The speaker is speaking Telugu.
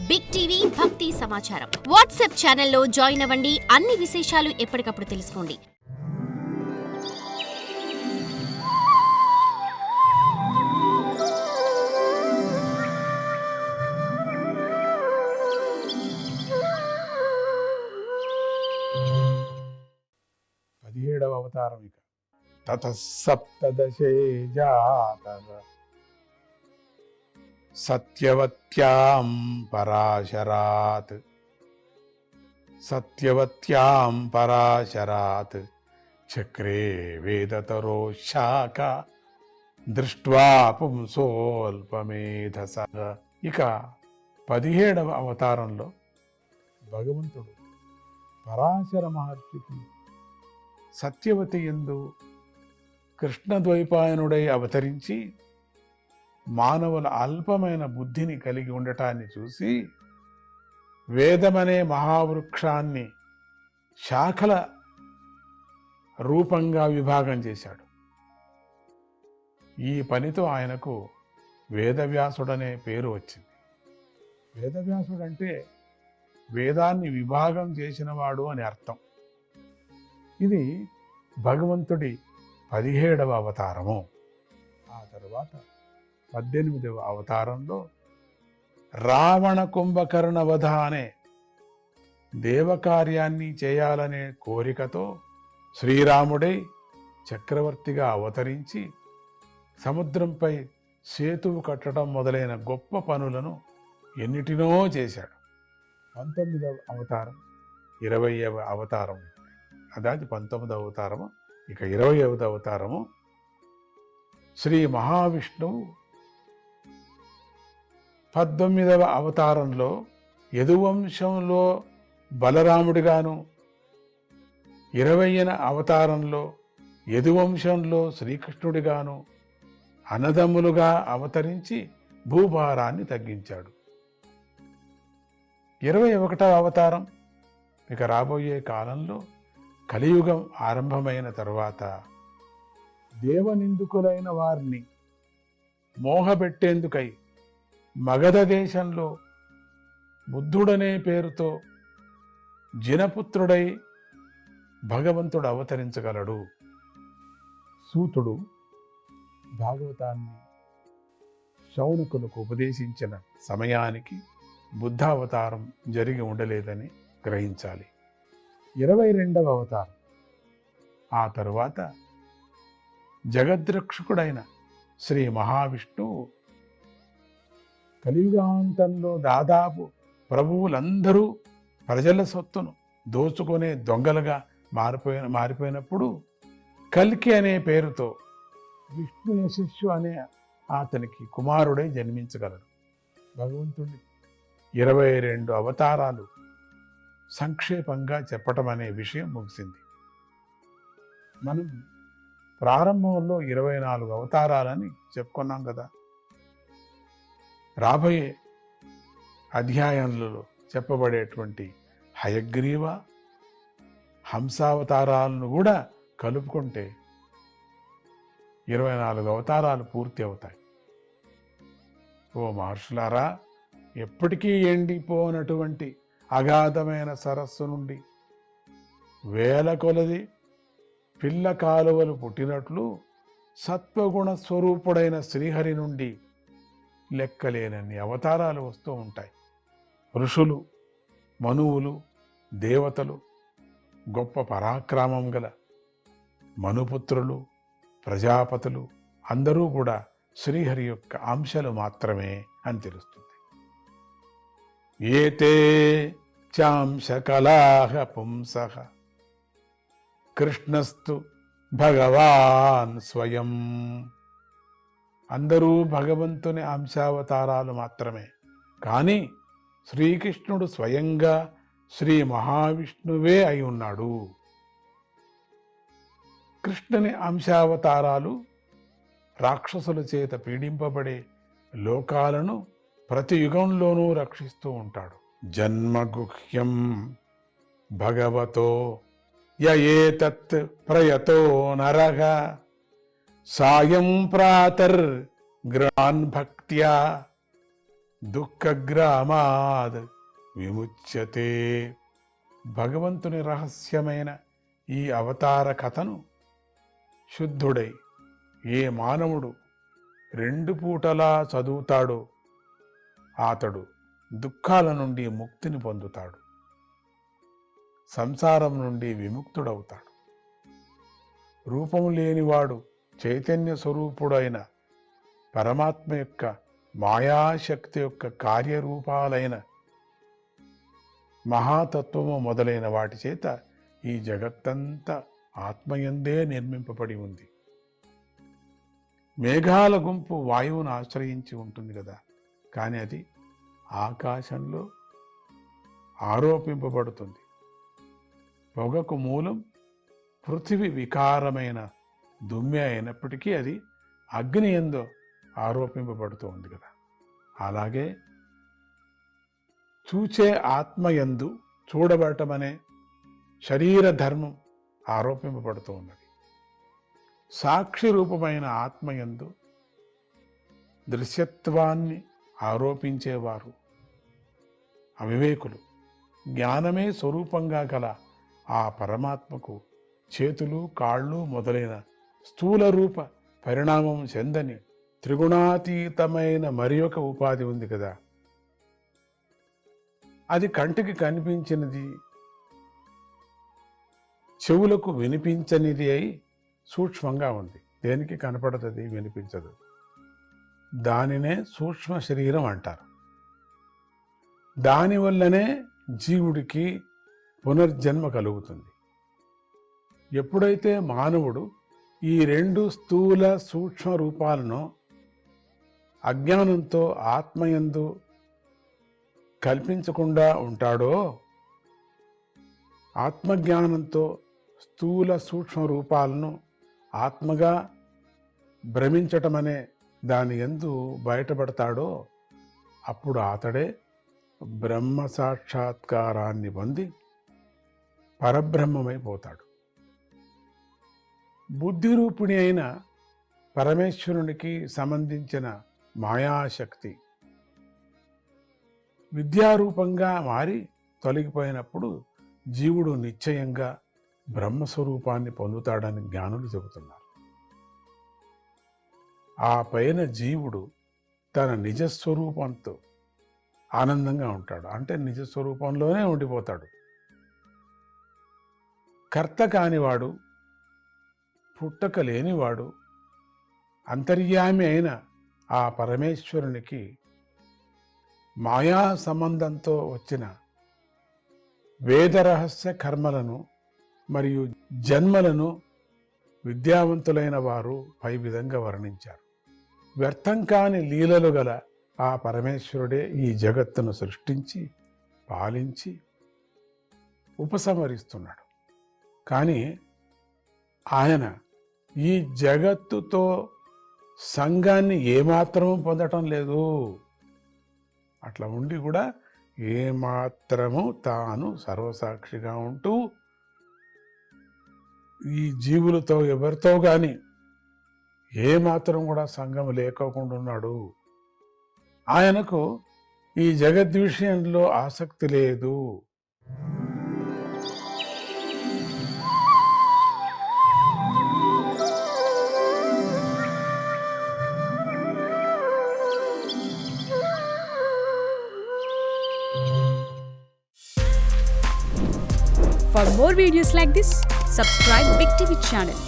బిగ్ టీవీ భక్తి సమాచారం వాట్సాప్ ఛానల్లో జాయిన్ అవ్వండి. అన్ని విశేషాలు ఎప్పటికప్పుడు తెలుసుకోండి. పదిహేడవ అవతారం ఇక తతసప్తదశే జాతః సత్యవత్యాం పరాశరాత్ చక్రే వేదతరో శాఖ దృష్ట్వా పుంసోల్పమేధసః. ఇక 17వ అవతారంలో భగవంతుడు పరాశర మహర్షికి సత్యవతి యందు కృష్ణద్వైపాయనుడై అవతరించి మానవుల అల్పమైన బుద్ధిని కలిగి ఉండటాన్ని చూసి వేదమనే మహావృక్షాన్ని శాఖల రూపంగా విభాగం చేశాడు. ఈ పనితో ఆయనకు వేదవ్యాసుడనే పేరు వచ్చింది. వేదవ్యాసుడంటే వేదాన్ని విభాగం చేసినవాడు అని అర్థం. ఇది భగవంతుడి 17వ అవతారము. ఆ తరువాత 18వ అవతారంలో రావణ కుంభకర్ణ వధ అనే దేవకార్యాన్ని చేయాలనే కోరికతో శ్రీరాముడై చక్రవర్తిగా అవతరించి సముద్రంపై సేతువు కట్టడం మొదలైన గొప్ప పనులను ఎన్నిటినో చేశాడు. 19వ అవతారం 20వ అవతారం, అదాది 19వ అవతారము. ఇక 20వ అవతారము శ్రీ మహావిష్ణువు 19వ అవతారంలో యదువంశంలో బలరాముడిగాను, 20వ అవతారంలో యదువంశంలో శ్రీకృష్ణుడిగాను అన్నదమ్ములుగా అవతరించి భూభారాన్ని తగ్గించాడు. 21వ అవతారం ఇక రాబోయే కాలంలో కలియుగం ఆరంభమైన తరువాత దేవనిందుకులైన వారిని మోహపెట్టేందుకై మగధ దేశంలో బుద్ధుడనే పేరుతో జినపుత్రుడై భగవంతుడు అవతరించగలడు. సూతుడు భాగవతాన్ని శౌనకులకు ఉపదేశించిన సమయానికి బుద్ధావతారం జరిగి ఉండలేదని గ్రహించాలి. 22వ అవతారం ఆ తరువాత జగద్రక్షకుడైన శ్రీ మహావిష్ణువు కలియుగాంతంలో దాదాపు ప్రభువులందరూ ప్రజల సొత్తును దోచుకునే దొంగలుగా మారిపోయినప్పుడు కల్కి అనే పేరుతో విష్ణు యశస్సు అనే అతనికి కుమారుడై జన్మించగలడు. భగవంతుడి 22 అవతారాలు సంక్షేపంగా చెప్పటం అనే విషయం ముగిసింది. మనం ప్రారంభంలో 24 అవతారాలని చెప్పుకున్నాం కదా. రాబోయే అధ్యాయంలో చెప్పబడేటువంటి హయగ్రీవ హంసావతారాలను కూడా కలుపుకుంటే 24 అవతారాలు పూర్తి అవుతాయి. ఓ మహర్షులారా, ఎప్పటికీ ఎండిపోనటువంటి అగాధమైన సరస్సు నుండి వేల కొలది పిల్ల కాలువలు పుట్టినట్లు సత్వగుణ స్వరూపుడైన శ్రీహరి నుండి లెక్కలేనన్ని అవతారాలు వస్తూ ఉంటాయి. ఋషులు, మనువులు, దేవతలు, గొప్ప పరాక్రమం గల మనుపుత్రులు, ప్రజాపతులు అందరూ కూడా శ్రీహరి యొక్క అంశాలు మాత్రమే అని తెలుస్తుంది. ఏతే చాంశకలాహ పుంసః కృష్ణస్తు భగవాన్ స్వయం. అందరూ భగవంతుని అంశావతారాలు మాత్రమే, కానీ శ్రీకృష్ణుడు స్వయంగా శ్రీ మహావిష్ణువే అయి ఉన్నాడు. కృష్ణుని అంశావతారాలు రాక్షసుల చేత పీడింపబడే లోకాలను ప్రతి యుగంలోనూ రక్షిస్తూ ఉంటాడు. జన్మగుహ్యం భగవతో యయేతత్ ప్రయతో నరః సాయం ప్రాతర్ గ్రాన్ భక్త్యా దుఃఖగ్రామాద్ విముచ్యతే. భగవంతుని రహస్యమైన ఈ అవతార కథను శుద్ధుడై ఏ మానవుడు 2 పూటలా చదువుతాడో అతడు దుఃఖాల నుండి ముక్తిని పొందుతాడు, సంసారం నుండి విముక్తుడవుతాడు. రూపము లేనివాడు చైతన్య స్వరూపుడైన పరమాత్మ యొక్క మాయాశక్తి యొక్క కార్యరూపాలైన మహాతత్వము మొదలైన వాటి చేత ఈ జగత్తంతా ఆత్మయందే నిర్మింపబడి ఉంది. మేఘాల గుంపు వాయువును ఆశ్రయించి ఉంటుంది కదా, కానీ అది ఆకాశంలో ఆరోపింపబడుతుంది. పొగకు మూలం పృథివీ వికారమైన దుమ్మె అయినప్పటికీ అది అగ్ని యందు ఆరోపింపబడుతూ ఉంది కదా. అలాగే చూచే ఆత్మయందు చూడబడటం అనే శరీర ధర్మం ఆరోపింపబడుతూ ఉన్నది. సాక్షి రూపమైన ఆత్మయందు దృశ్యత్వాన్ని ఆరోపించేవారు అవివేకులు. జ్ఞానమే స్వరూపంగా గల ఆ పరమాత్మకు చేతులు, కాళ్ళు మొదలైన స్థూల రూప పరిణామం చెందని త్రిగుణాతీతమైన మరి ఒక ఉపాధి ఉంది కదా. అది కంటికి కనిపించినది, చెవులకు వినిపించనిది అయి సూక్ష్మంగా ఉంది. దేనికి కనపడుతుంది, వినిపించదు. దానినే సూక్ష్మ శరీరం అంటారు. దానివల్లనే జీవుడికి పునర్జన్మ కలుగుతుంది. ఎప్పుడైతే మానవుడు ఈ 2 స్థూల సూక్ష్మ రూపాలను అజ్ఞానంతో ఆత్మయందు కల్పించకుండా ఉంటాడో, ఆత్మజ్ఞానంతో స్థూల సూక్ష్మ రూపాలను ఆత్మగా భ్రమించటమనే దాని యందు బయటపడతాడో, అప్పుడు అతడే బ్రహ్మ సాక్షాత్కారాన్ని పొంది పరబ్రహ్మమైపోతాడు. బుద్ధిరూపిణి అయిన పరమేశ్వరునికి సంబంధించిన మాయాశక్తి విద్యారూపంగా మారి తొలగిపోయినప్పుడు జీవుడు నిశ్చయంగా బ్రహ్మస్వరూపాన్ని పొందుతాడని జ్ఞానులు చెబుతున్నారు. ఆ పైన జీవుడు తన నిజస్వరూపంతో ఆనందంగా ఉంటాడు. అంటే నిజస్వరూపంలోనే ఉండిపోతాడు. కర్త కానివాడు, పుట్టక లేనివాడు, అంతర్యామి అయిన ఆ పరమేశ్వరునికి మాయా సంబంధంతో వచ్చిన వేదరహస్య కర్మలను మరియు జన్మలను విద్యావంతులైన వారు పై విధంగా వర్ణించారు. వ్యర్థం కాని లీలలు గల ఆ పరమేశ్వరుడే ఈ జగత్తును సృష్టించి పాలించి ఉపసంహరిస్తున్నాడు. కానీ ఆయన ఈ జగత్తుతో సంఘాన్ని ఏమాత్రము పొందటం లేదు. అట్లా ఉండి కూడా ఏమాత్రము తాను సర్వసాక్షిగా ఉంటూ ఈ జీవులతో ఎవరితో కానీ ఏమాత్రం కూడా సంఘం లేకోకుండా ఉన్నాడు. ఆయనకు ఈ జగద్విషయంలో ఆసక్తి లేదు. For more videos like this, subscribe Big TV channel.